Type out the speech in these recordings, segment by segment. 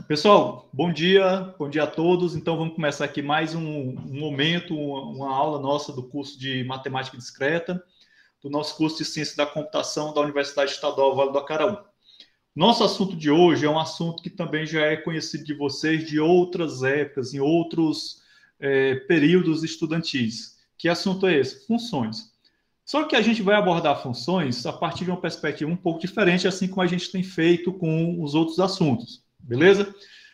Pessoal, bom dia a todos. Então, vamos começar aqui mais um momento, uma aula nossa do curso de Matemática Discreta, do nosso curso de Ciência da Computação da Universidade Estadual Vale do Acaraú. Nosso assunto de hoje é um assunto que também já é conhecido de vocês de outras épocas, em outros períodos estudantis. Que assunto é esse? Funções. Só que a gente vai abordar funções a partir de uma perspectiva um pouco diferente, assim como a gente tem feito com os outros assuntos, beleza?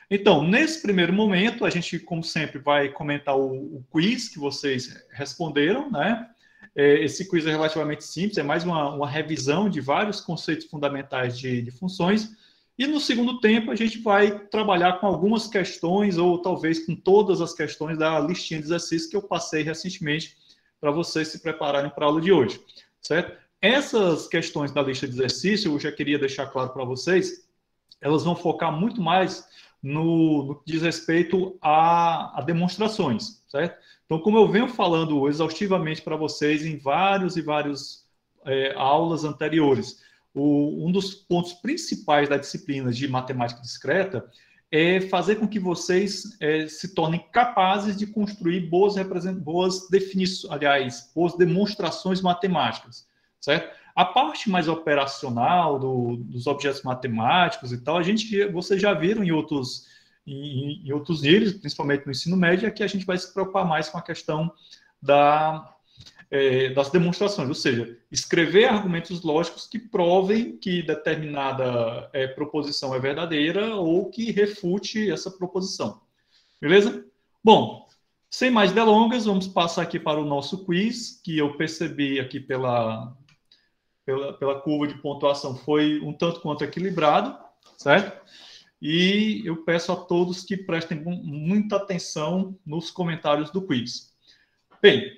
Então, nesse primeiro momento, a gente, como sempre, vai comentar o quiz que vocês responderam, né? Esse quiz é relativamente simples, é mais uma revisão de vários conceitos fundamentais de funções. E no segundo tempo, a gente vai trabalhar com algumas questões, ou talvez com todas as questões da listinha de exercícios que eu passei recentemente para vocês se prepararem para a aula de hoje, certo? Essas questões da lista de exercícios, eu já queria deixar claro para vocês, elas vão focar muito mais no que diz respeito a demonstrações, certo? Então, como eu venho falando exaustivamente para vocês em várias aulas anteriores, um dos pontos principais da disciplina de matemática discreta é fazer com que vocês se tornem capazes de construir boas definições, aliás, boas demonstrações matemáticas, certo? A parte mais operacional dos objetos matemáticos e tal, vocês já viram em outros níveis, principalmente no ensino médio, é que a gente vai se preocupar mais com a questão das demonstrações, ou seja, escrever argumentos lógicos que provem que determinada proposição é verdadeira ou que refute essa proposição. Beleza? Bom, sem mais delongas, vamos passar aqui para o nosso quiz, que eu percebi aqui pela curva de pontuação foi um tanto quanto equilibrado, certo? E eu peço a todos que prestem muita atenção nos comentários do quiz. Bem,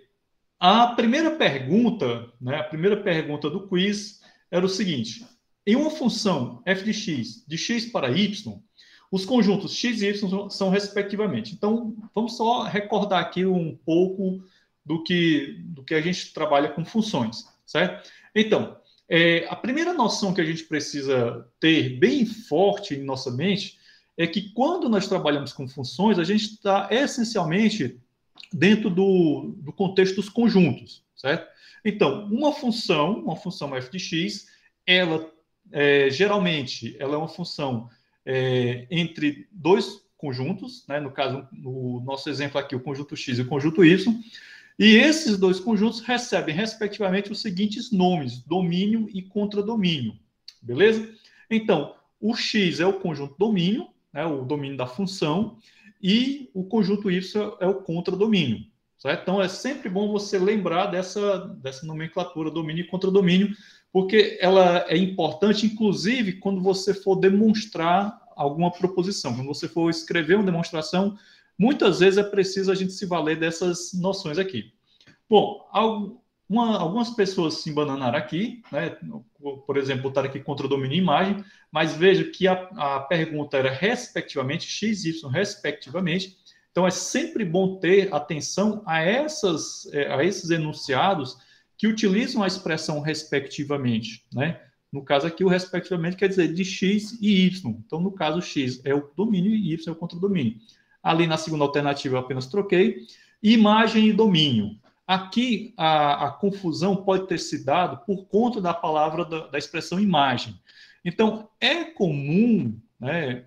a primeira pergunta do quiz era o seguinte: em uma função f de x para y, os conjuntos x e y são respectivamente. Então, vamos só recordar aqui um pouco do que a gente trabalha com funções, certo? Então, a primeira noção que a gente precisa ter bem forte em nossa mente é que quando nós trabalhamos com funções, a gente está essencialmente dentro do contexto dos conjuntos, certo? Então, uma função f de x, ela geralmente ela é uma função entre dois conjuntos, né? No caso, no nosso exemplo aqui, o conjunto x e o conjunto y, e esses dois conjuntos recebem, respectivamente, os seguintes nomes: domínio e contradomínio. Beleza? Então, o x é o conjunto domínio, né, o domínio da função, e o conjunto y é o contradomínio. Certo? Então, é sempre bom você lembrar dessa nomenclatura, domínio e contradomínio, porque ela é importante, inclusive, quando você for demonstrar alguma proposição. Quando você for escrever uma demonstração, muitas vezes é preciso a gente se valer dessas noções aqui. Bom, algumas pessoas se embananaram aqui, né? Por exemplo, botaram aqui contradomínio e imagem, mas veja que a pergunta era respectivamente, x e y respectivamente. Então, é sempre bom ter atenção a esses enunciados que utilizam a expressão respectivamente, né? No caso aqui, o respectivamente quer dizer de x e y. Então, no caso, x é o domínio e y é o contradomínio. Ali na segunda alternativa eu apenas troquei. Imagem e domínio. Aqui a confusão pode ter se dado por conta da palavra da expressão imagem. Então, é comum, né,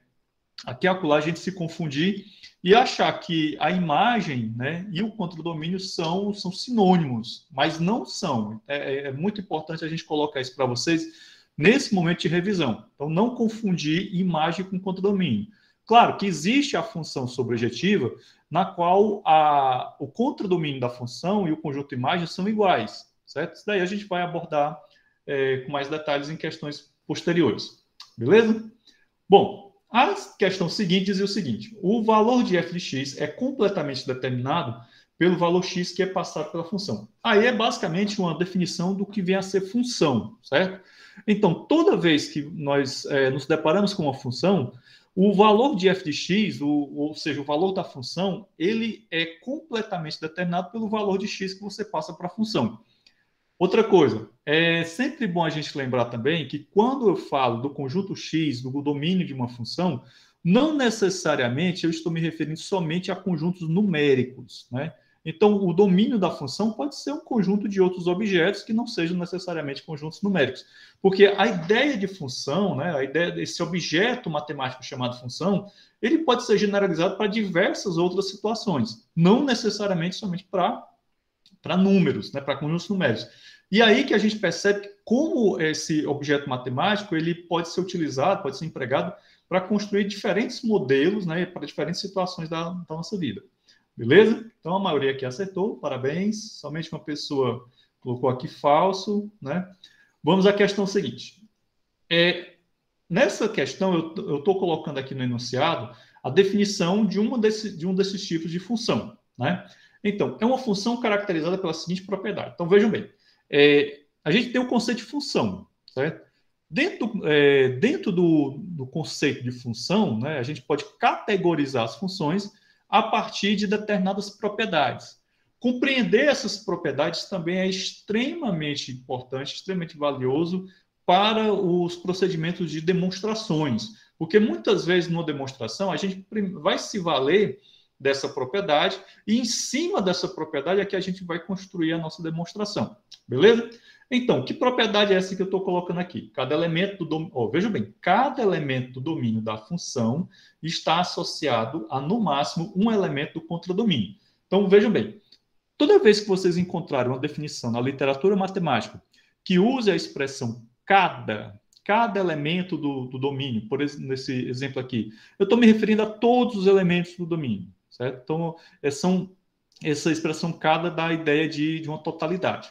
aqui e acolá a gente se confundir e achar que a imagem, né, e o contradomínio são sinônimos, mas não são. É muito importante a gente colocar isso para vocês nesse momento de revisão. Então, não confundir imagem com contradomínio. Claro que existe a função sobrejetiva, na qual o contradomínio da função e o conjunto imagem são iguais, certo? Isso daí a gente vai abordar com mais detalhes em questões posteriores, beleza? Bom, a questão seguinte dizia o seguinte: o valor de f de x é completamente determinado pelo valor x que é passado pela função. Aí é basicamente uma definição do que vem a ser função, certo? Então, toda vez que nós nos deparamos com uma função, o valor de f de x, ou seja, o valor da função, ele é completamente determinado pelo valor de x que você passa para a função. Outra coisa, é sempre bom a gente lembrar também que quando eu falo do conjunto X, do domínio de uma função, não necessariamente eu estou me referindo somente a conjuntos numéricos, né? Então, o domínio da função pode ser um conjunto de outros objetos que não sejam necessariamente conjuntos numéricos. Porque a ideia de função, né, a ideia desse objeto matemático chamado função, ele pode ser generalizado para diversas outras situações, não necessariamente somente para números, né, para conjuntos numéricos. E aí que a gente percebe como esse objeto matemático ele pode ser utilizado, pode ser empregado para construir diferentes modelos, né, para diferentes situações da nossa vida. Beleza? Então a maioria aqui acertou, parabéns. Somente uma pessoa colocou aqui falso, né? Vamos à questão seguinte. Nessa questão, eu estou colocando aqui no enunciado a definição de um desses tipos de função, né? Então, é uma função caracterizada pela seguinte propriedade. Então, vejam bem, a gente tem o conceito de função, certo? Dentro do conceito de função, né, a gente pode categorizar as funções a partir de determinadas propriedades. Compreender essas propriedades também é extremamente importante, extremamente valioso para os procedimentos de demonstrações, porque muitas vezes numa demonstração a gente vai se valer dessa propriedade e em cima dessa propriedade é que a gente vai construir a nossa demonstração, beleza? Então, que propriedade é essa que eu estou colocando aqui? Cada elemento do domínio, veja bem, cada elemento do domínio da função está associado a, no máximo, um elemento do contradomínio. Então, vejam bem, toda vez que vocês encontrarem uma definição na literatura matemática que use a expressão cada elemento do domínio, por exemplo, nesse exemplo aqui, eu estou me referindo a todos os elementos do domínio, certo? Então, essa expressão cada dá a ideia de uma totalidade.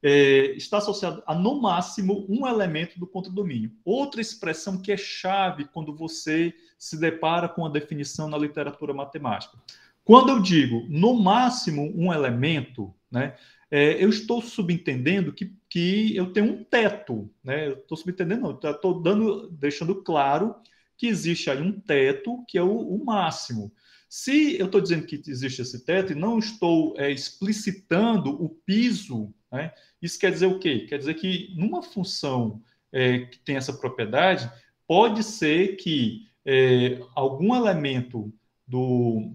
Está associado a, no máximo, um elemento do contradomínio. Outra expressão que é chave quando você se depara com a definição na literatura matemática. Quando eu digo, no máximo, um elemento, né, eu estou subentendendo que eu tenho um teto. Né? Eu estou subentendendo, não, estou deixando claro que existe aí um teto, que é o máximo. Se eu estou dizendo que existe esse teto e não estou explicitando o piso, né, isso quer dizer o quê? Quer dizer que numa função que tem essa propriedade, pode ser que algum elemento do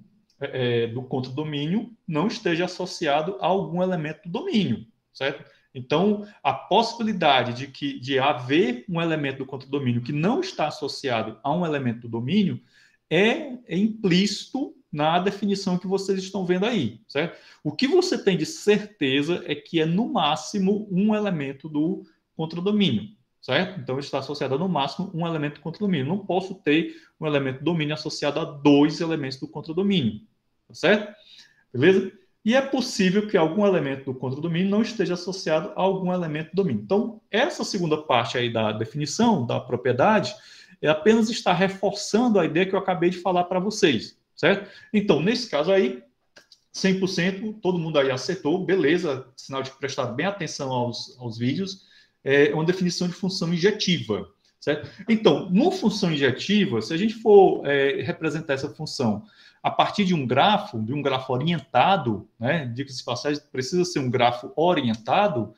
contradomínio não esteja associado a algum elemento do domínio, certo? Então, a possibilidade de haver um elemento do contradomínio que não está associado a um elemento do domínio é implícito na definição que vocês estão vendo aí, certo? O que você tem de certeza é que é, no máximo, um elemento do contradomínio, certo? Então, está associado a, no máximo, um elemento do contradomínio. Não posso ter um elemento do domínio associado a dois elementos do contradomínio, certo? Beleza? E é possível que algum elemento do contradomínio não esteja associado a algum elemento do domínio. Então, essa segunda parte aí da definição, da propriedade, apenas está reforçando a ideia que eu acabei de falar para vocês, certo? Então, nesse caso aí, 100%, todo mundo aí acertou, beleza, sinal de prestar bem atenção aos vídeos, é uma definição de função injetiva, certo? Então, numa função injetiva, se a gente for representar essa função a partir de um grafo orientado, né, diga-se de passagem, precisa ser um grafo orientado,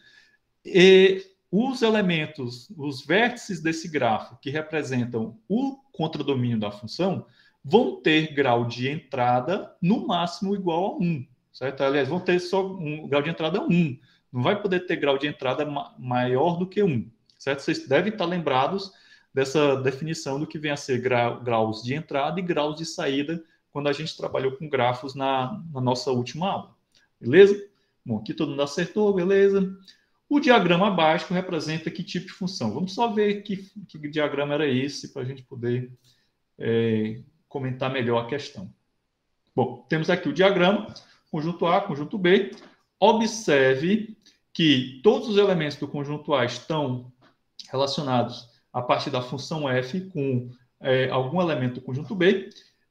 os elementos, os vértices desse grafo que representam o contradomínio da função vão ter grau de entrada no máximo igual a 1, certo? Aliás, vão ter só um grau de entrada 1. Não vai poder ter grau de entrada maior do que 1, certo? Vocês devem estar lembrados dessa definição do que vem a ser graus de entrada e graus de saída quando a gente trabalhou com grafos na nossa última aula. Beleza? Bom, aqui todo mundo acertou, beleza? O diagrama abaixo representa que tipo de função? Vamos só ver que diagrama era esse para a gente poder comentar melhor a questão. Bom, temos aqui o diagrama, conjunto A, conjunto B. Observe que todos os elementos do conjunto A estão relacionados a partir da função f com algum elemento do conjunto B.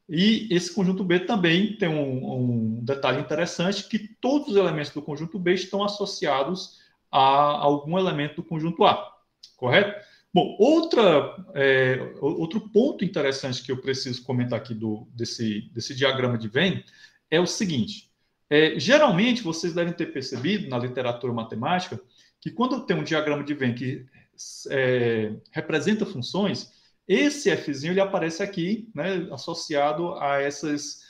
E esse conjunto B também tem um detalhe interessante, que todos os elementos do conjunto B estão associados a algum elemento do conjunto A, correto? Bom, outro ponto interessante que eu preciso comentar aqui desse diagrama de Venn é o seguinte, geralmente vocês devem ter percebido na literatura matemática que quando eu tenho um diagrama de Venn que representa funções, esse Fzinho ele aparece aqui, né, associado a essas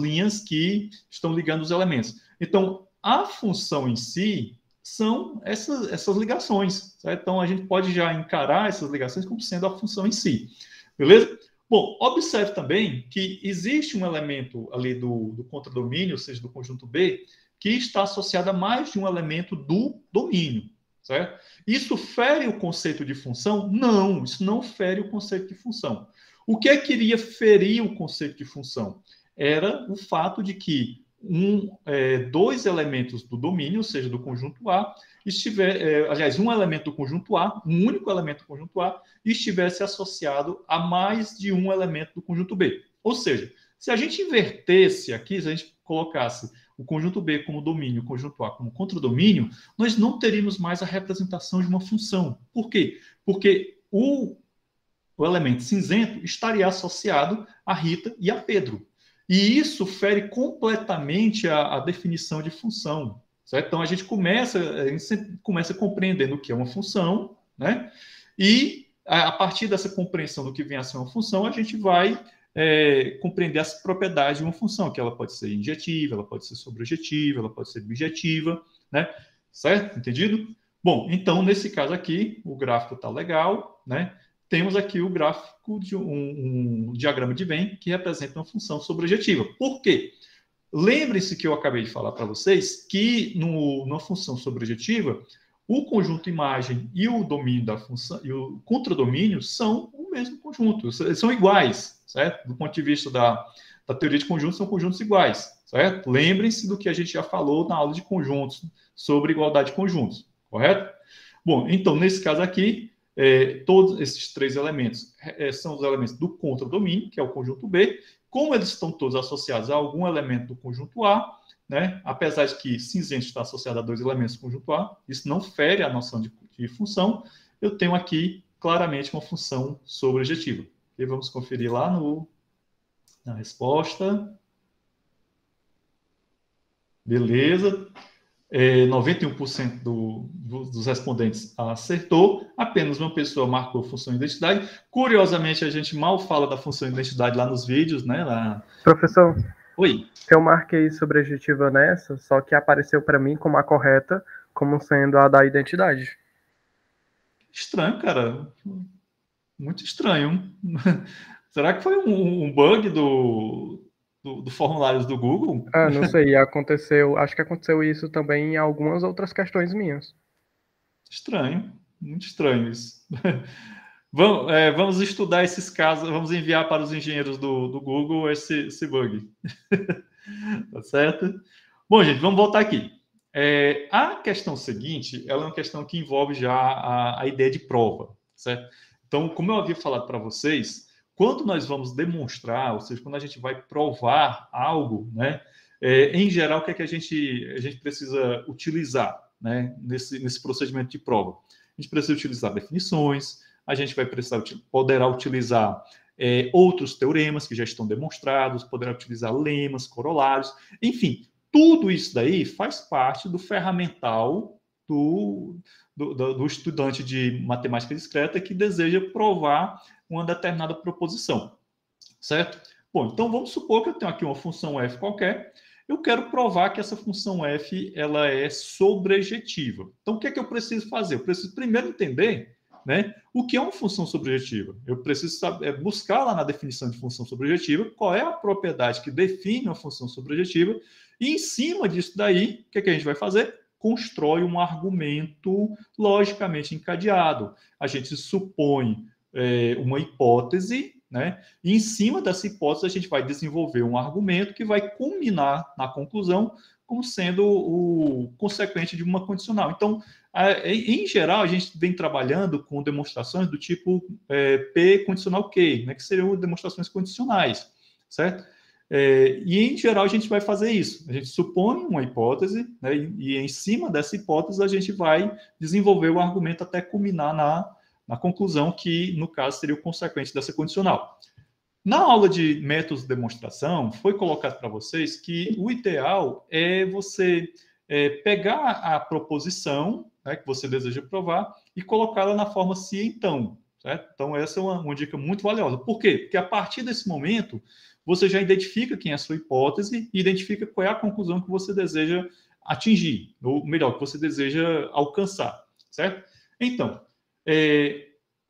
linhas que estão ligando os elementos. Então, a função em si são essas ligações. Certo? Então, a gente pode já encarar essas ligações como sendo a função em si. Beleza? Bom, observe também que existe um elemento ali do contradomínio, ou seja, do conjunto B, que está associado a mais de um elemento do domínio. Certo? Isso fere o conceito de função? Não, isso não fere o conceito de função. O que é que iria ferir o conceito de função? Era o fato de que dois elementos do domínio, ou seja, do conjunto A, um elemento do conjunto A, um único elemento do conjunto A, estivesse associado a mais de um elemento do conjunto B. Ou seja, se a gente invertesse aqui, se a gente colocasse o conjunto B como domínio, o conjunto A como contradomínio, nós não teríamos mais a representação de uma função. Por quê? Porque o elemento cinzento estaria associado a Rita e a Pedro. E isso fere completamente a definição de função. Certo? Então, a gente sempre começa compreendendo o que é uma função, né? E, a partir dessa compreensão do que vem a ser uma função, a gente vai compreender as propriedades de uma função, que ela pode ser injetiva, ela pode ser sobrejetiva, ela pode ser bijetiva, né? Certo? Entendido? Bom, então, nesse caso aqui, o gráfico está legal, né? Temos aqui o gráfico de um diagrama de Venn que representa uma função sobrejetiva. Por quê? Lembre-se que eu acabei de falar para vocês que numa função sobrejetiva, o conjunto imagem e o domínio da função e o contradomínio são o mesmo conjunto, são iguais, certo? Do ponto de vista da teoria de conjuntos, são conjuntos iguais, certo? Lembrem-se do que a gente já falou na aula de conjuntos, sobre igualdade de conjuntos, correto? Bom, então, nesse caso aqui, todos esses três elementos são os elementos do contradomínio, que é o conjunto B. Como eles estão todos associados a algum elemento do conjunto A, né? Apesar de que cinzento está associado a dois elementos do conjunto A, isso não fere a noção de função, eu tenho aqui claramente uma função sobrejetiva. E vamos conferir lá na resposta. Beleza. 91% dos respondentes acertou, apenas uma pessoa marcou função identidade. Curiosamente, a gente mal fala da função identidade lá nos vídeos, né? Professor, oi. Eu marquei sobrejetiva nessa, só que apareceu para mim como a correta, como sendo a da identidade. Estranho, cara. Muito estranho. Será que foi um bug do formulários do Google? Não sei, aconteceu, acho que aconteceu isso também em algumas outras questões minhas. Estranho, muito estranho isso. Vamos estudar esses casos, vamos enviar para os engenheiros do Google esse bug. Tá certo? Bom, gente, vamos voltar aqui. A questão seguinte, ela é uma questão que envolve já a ideia de prova, certo? Então, como eu havia falado para vocês, quando nós vamos demonstrar, ou seja, quando a gente vai provar algo, né? Em geral, o que é que a gente precisa utilizar, né? Nesse procedimento de prova? A gente precisa utilizar definições, a gente poderá utilizar outros teoremas que já estão demonstrados, poderá utilizar lemas, corolários, enfim, tudo isso daí faz parte do ferramental do estudante de matemática discreta que deseja provar uma determinada proposição, certo? Bom, então vamos supor que eu tenho aqui uma função f qualquer, eu quero provar que essa função f ela é sobrejetiva. Então, o que é que eu preciso fazer? Eu preciso primeiro entender, né, o que é uma função sobrejetiva. Eu preciso buscar lá na definição de função sobrejetiva qual é a propriedade que define uma função sobrejetiva e, em cima disso daí, o que é que a gente vai fazer? Constrói um argumento logicamente encadeado. A gente supõe uma hipótese, né? E em cima dessa hipótese, a gente vai desenvolver um argumento que vai culminar na conclusão como sendo o consequente de uma condicional. Então, em geral, a gente vem trabalhando com demonstrações do tipo P condicional Q, né? Que seriam demonstrações condicionais, certo? E, em geral, a gente vai fazer isso. A gente supõe uma hipótese, né? E em cima dessa hipótese, a gente vai desenvolver o argumento até culminar na conclusão que, no caso, seria o consequente dessa condicional. Na aula de métodos de demonstração, foi colocado para vocês que o ideal é você pegar a proposição, né, que você deseja provar e colocá-la na forma se então. Certo? Então, essa é uma dica muito valiosa. Por quê? Porque a partir desse momento, você já identifica quem é a sua hipótese e identifica qual é a conclusão que você deseja atingir, ou melhor, que você deseja alcançar. Certo? Então,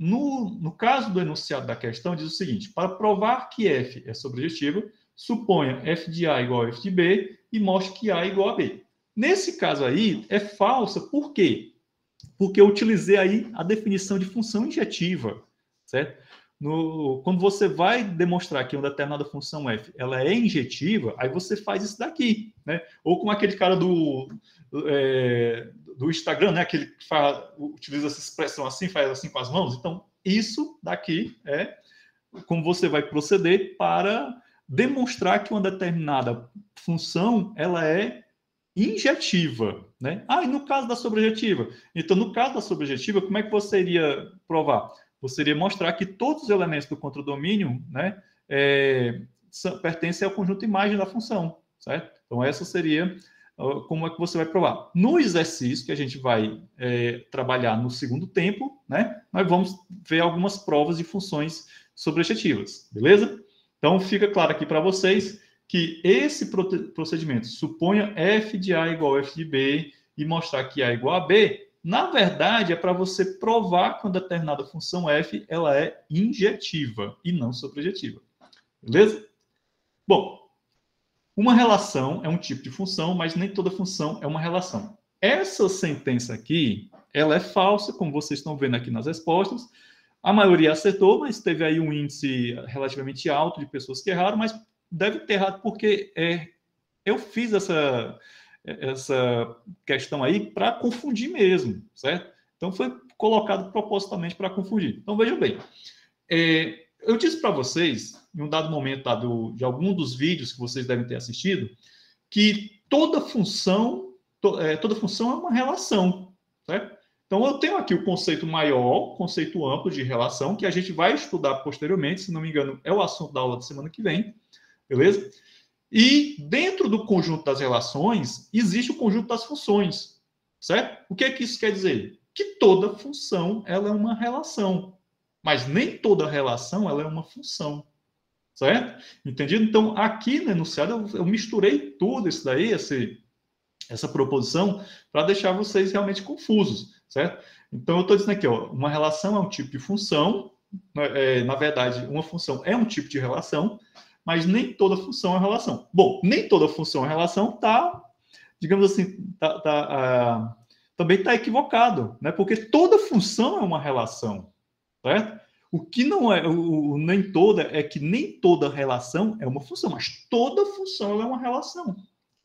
no caso do enunciado da questão, diz o seguinte: para provar que F é sobrejetiva, suponha f de A igual a f de B e mostre que A é igual a B. Nesse caso aí, é falsa. Por quê? Porque eu utilizei aí a definição de função injetiva, certo? Quando você vai demonstrar que uma determinada função f ela é injetiva, aí você faz isso daqui, né? Ou como aquele cara do Instagram, né? Aquele que utiliza essa expressão assim, faz assim com as mãos. Então, isso daqui é como você vai proceder para demonstrar que uma determinada função ela é injetiva, né? E no caso da sobrejetiva? Então, no caso da sobrejetiva, como é que você iria provar? Você iria mostrar que todos os elementos do contradomínio, né, pertencem ao conjunto imagem da função, certo? Então, essa seria como é que você vai provar. No exercício que a gente vai trabalhar no segundo tempo, né, nós vamos ver algumas provas de funções sobrejetivas, beleza? Então, fica claro aqui para vocês que esse procedimento suponha f de A igual a f de B e mostrar que A é igual a B, na verdade, é para você provar que uma determinada função f ela é injetiva e não sobrejetiva. Beleza? Bom, uma relação é um tipo de função, mas nem toda função é uma relação. Essa sentença aqui, ela é falsa, como vocês estão vendo aqui nas respostas. A maioria acertou, mas teve aí um índice relativamente alto de pessoas que erraram, mas deve ter errado porque eu fiz essa questão aí para confundir mesmo, certo? Então, foi colocado propositalmente para confundir. Então, vejam bem. Eu disse para vocês, em um dado momento de algum dos vídeos que vocês devem ter assistido, que toda função é uma relação, certo? Então, eu tenho aqui o conceito maior, conceito amplo de relação, que a gente vai estudar posteriormente, se não me engano, é o assunto da aula da semana que vem, beleza? E dentro do conjunto das relações, existe o conjunto das funções, certo? O que é que isso quer dizer? Que toda função ela é uma relação, mas nem toda relação ela é uma função, certo? Entendido? Então, aqui no enunciado, eu misturei tudo isso daí, essa proposição, para deixar vocês realmente confusos, certo? Então, eu estou dizendo aqui, ó, uma relação é um tipo de função, na verdade, uma função é um tipo de relação, mas nem toda função é relação. Bom, nem toda função é relação digamos assim, também está equivocado, né? Porque toda função é uma relação, certo? O que não é, nem toda, é que nem toda relação é uma função, mas toda função é uma relação,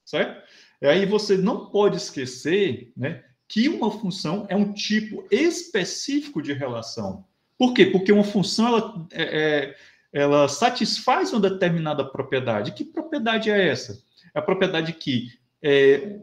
certo? E aí você não pode esquecer, né, que uma função é um tipo específico de relação. Por quê? Porque uma função ela satisfaz uma determinada propriedade. Que propriedade é essa? É a propriedade que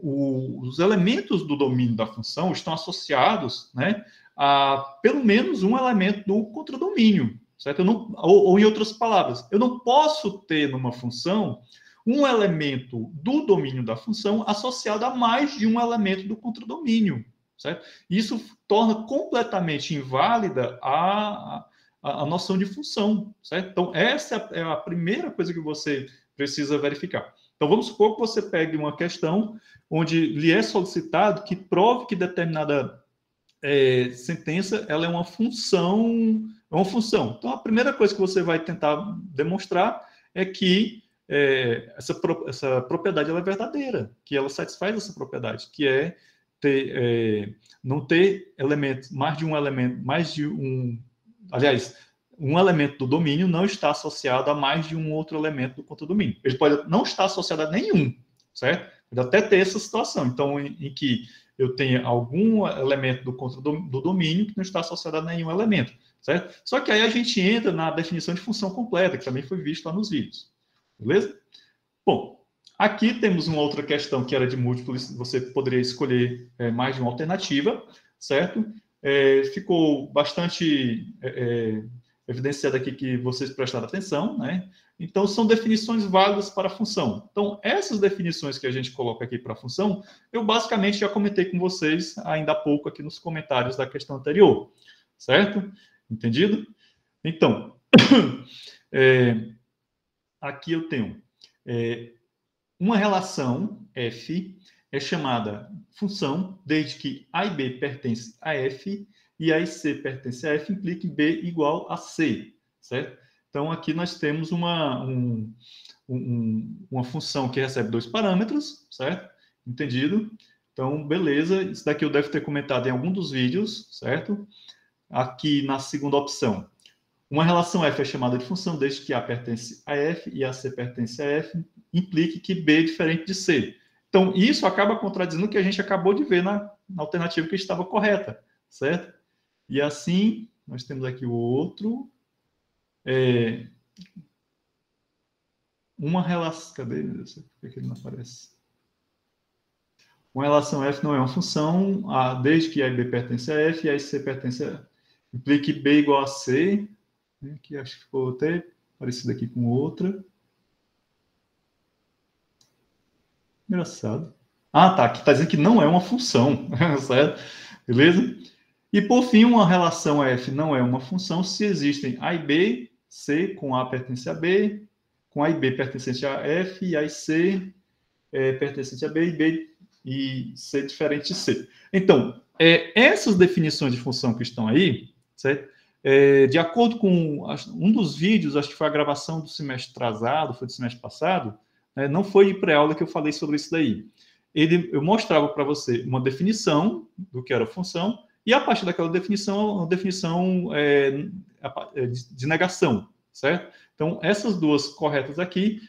os elementos do domínio da função estão associados, né, a pelo menos um elemento do contradomínio, certo? Ou em outras palavras, eu não posso ter numa função um elemento do domínio da função associado a mais de um elemento do contradomínio, certo? Isso torna completamente inválida a noção de função, certo? Então, essa é a primeira coisa que você precisa verificar. Então, vamos supor que você pegue uma questão onde lhe é solicitado que prove que determinada sentença ela é uma função. Então, a primeira coisa que você vai tentar demonstrar é que essa propriedade ela é verdadeira, que ela satisfaz essa propriedade, que é não ter elementos, aliás, um elemento do domínio não está associado a mais de um outro elemento do contradomínio. Ele pode não estar associado a nenhum, certo? Pode até ter essa situação, então, em que eu tenha algum elemento do domínio que não está associado a nenhum elemento, certo? Só que aí a gente entra na definição de função completa, que também foi visto lá nos vídeos. Beleza? Bom, aqui temos uma outra questão que era de múltiplos, você poderia escolher mais de uma alternativa, certo? Ficou bastante evidenciado aqui que vocês prestaram atenção, né? Então, são definições válidas para a função. Então, essas definições que a gente coloca aqui para a função, eu basicamente já comentei com vocês ainda há pouco aqui nos comentários da questão anterior, certo? Entendido? Então, aqui eu tenho uma relação f é chamada função desde que a e b pertence a f e a e c pertence a f, implica b igual a c, certo? Então, aqui nós temos uma função que recebe 2 parâmetros, certo? Entendido? Então, beleza. Isso daqui eu devo ter comentado em algum dos vídeos, certo? Aqui na segunda opção, uma relação f é chamada de função desde que a pertence a f e a c pertence a f, implique que b é diferente de c. Então, isso acaba contradizendo o que a gente acabou de ver na alternativa que estava correta, certo? E assim, nós temos aqui o outro. Uma relação... Cadê? Por que ele não aparece? Uma relação f não é uma função, desde que a e b pertence a f e a e c pertence a... Implique b igual a c. Aqui acho que ficou até parecido aqui com outra. Engraçado. Tá. Aqui está dizendo que não é uma função, certo? Beleza? E, por fim, uma relação f não é uma função se existem a e b, c com a pertence a b, com a e b pertencente a f, e a e c pertencente a b, e b e c diferente de c. Então, essas definições de função que estão aí, certo? De acordo com um dos vídeos, acho que foi a gravação do semestre atrasado, foi do semestre passado, não foi de pré-aula que eu falei sobre isso daí. Eu mostrava para você uma definição do que era a função, e a partir daquela definição, uma definição de negação, certo? Então, essas duas corretas aqui,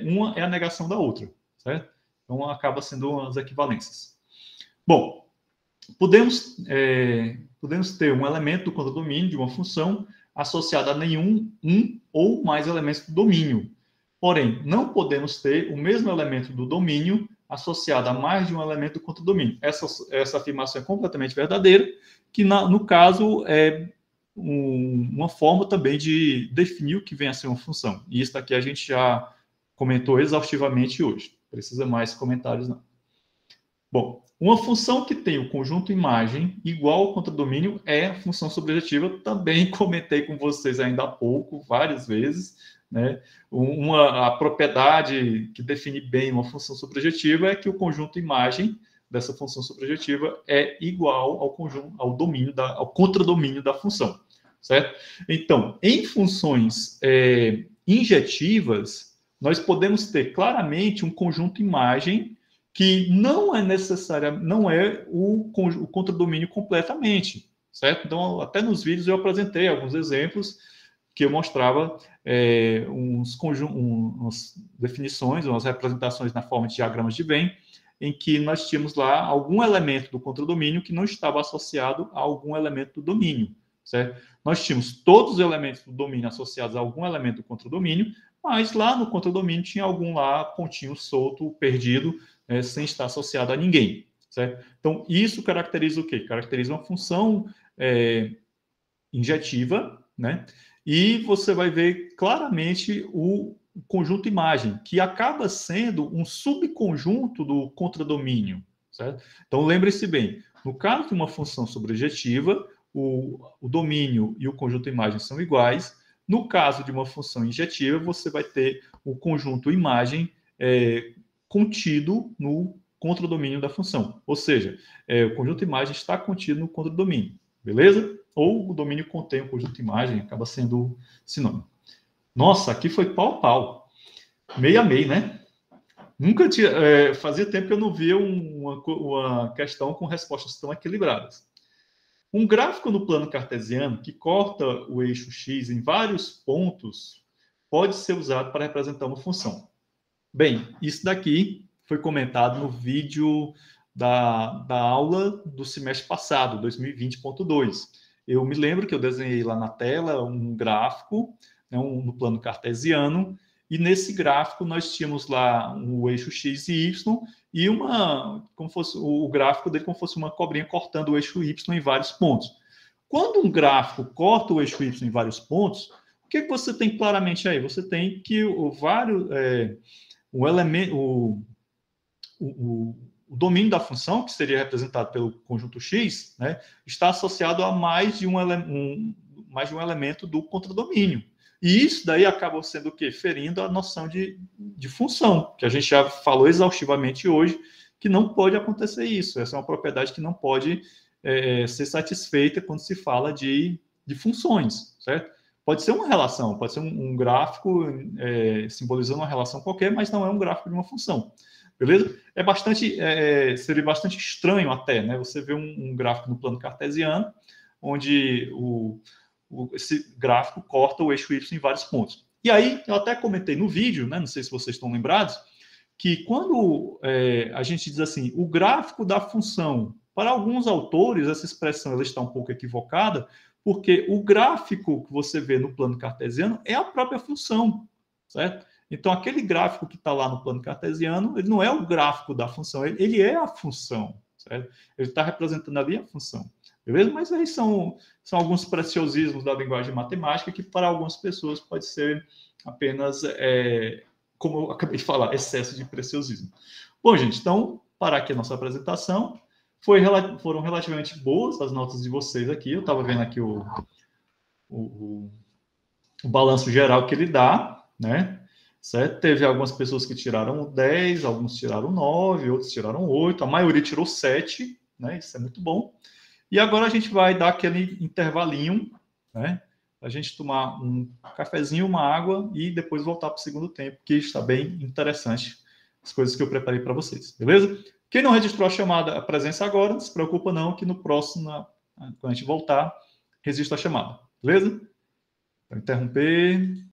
uma é a negação da outra, certo? Então, acaba sendo as equivalências. Bom, podemos ter um elemento do contradomínio de uma função associado a nenhum ou mais elementos do domínio. Porém, não podemos ter o mesmo elemento do domínio associado a mais de um elemento do contradomínio. Essa afirmação é completamente verdadeira, que no caso é uma forma também de definir o que vem a ser uma função. E isso aqui a gente já comentou exaustivamente hoje. Não precisa mais comentários, não. Bom, uma função que tem o conjunto imagem igual ao contradomínio é a função sobrejetiva. Também comentei com vocês ainda há pouco, várias vezes, né? A propriedade que define bem uma função sobrejetiva é que o conjunto imagem dessa função sobrejetiva é igual ao contradomínio da função, certo? Então, em funções injetivas, nós podemos ter claramente um conjunto imagem que não é o contradomínio completamente, certo? Então, até nos vídeos eu apresentei alguns exemplos que eu mostrava umas definições, umas representações na forma de diagramas de Venn, em que nós tínhamos lá algum elemento do contradomínio que não estava associado a algum elemento do domínio, certo? Nós tínhamos todos os elementos do domínio associados a algum elemento do contradomínio, mas lá no contradomínio tinha algum lá pontinho solto, perdido, sem estar associado a ninguém, certo? Então, isso caracteriza o quê? Caracteriza uma função injetiva, né? E você vai ver claramente o conjunto imagem, que acaba sendo um subconjunto do contradomínio, certo? Então, lembre-se bem, no caso de uma função sobrejetiva, o domínio e o conjunto imagem são iguais. No caso de uma função injetiva, você vai ter o conjunto imagem contido no contradomínio da função. Ou seja, o conjunto imagem está contido no contradomínio, beleza? Ou o domínio contém o conjunto imagem, acaba sendo sinônimo. Nossa, aqui foi pau a pau. Meio a meio, né? Nunca tinha... fazia tempo que eu não via uma questão com respostas tão equilibradas. Um gráfico no plano cartesiano que corta o eixo x em vários pontos pode ser usado para representar uma função. Bem, isso daqui foi comentado no vídeo da aula do semestre passado, 2020.2. Eu me lembro que eu desenhei lá na tela um gráfico, no plano cartesiano, e nesse gráfico nós tínhamos lá o eixo x e y e como fosse o gráfico dele como fosse uma cobrinha cortando o eixo y em vários pontos. Quando um gráfico corta o eixo Y em vários pontos, o que você tem claramente aí? Você tem que o elemento, o domínio da função, que seria representado pelo conjunto X, né, está associado a mais de um elemento do contradomínio. E isso daí acaba sendo o quê? Ferindo a noção de função, que a gente já falou exaustivamente hoje, que não pode acontecer isso. Essa é uma propriedade que não pode ser satisfeita quando se fala de funções, certo? Pode ser uma relação, pode ser um gráfico simbolizando uma relação qualquer, mas não é um gráfico de uma função. Beleza? Seria bastante estranho até, né? Você vê um gráfico no plano cartesiano, onde esse gráfico corta o eixo Y em vários pontos. E aí, eu até comentei no vídeo, né? Não sei se vocês estão lembrados, que quando a gente diz assim, o gráfico da função, para alguns autores, essa expressão ela está um pouco equivocada, porque o gráfico que você vê no plano cartesiano é a própria função, certo? Então, aquele gráfico que está lá no plano cartesiano, ele não é o gráfico da função, ele é a função, certo? Ele está representando ali a função, beleza? Mas aí são alguns preciosismos da linguagem matemática que, para algumas pessoas, pode ser apenas, como eu acabei de falar, excesso de preciosismo. Bom, gente, então, parar aqui a nossa apresentação. Foram relativamente boas as notas de vocês aqui. Eu estava vendo aqui o balanço geral que ele dá, né? Certo? Teve algumas pessoas que tiraram 10, alguns tiraram 9, outros tiraram 8, a maioria tirou 7, né? Isso é muito bom. E agora a gente vai dar aquele intervalinho, né? A gente tomar um cafezinho, uma água e depois voltar para o segundo tempo, que está bem interessante as coisas que eu preparei para vocês, beleza? Quem não registrou a presença agora, não se preocupa não, que no próximo, quando a gente voltar, registra a chamada, beleza? Vou interromper.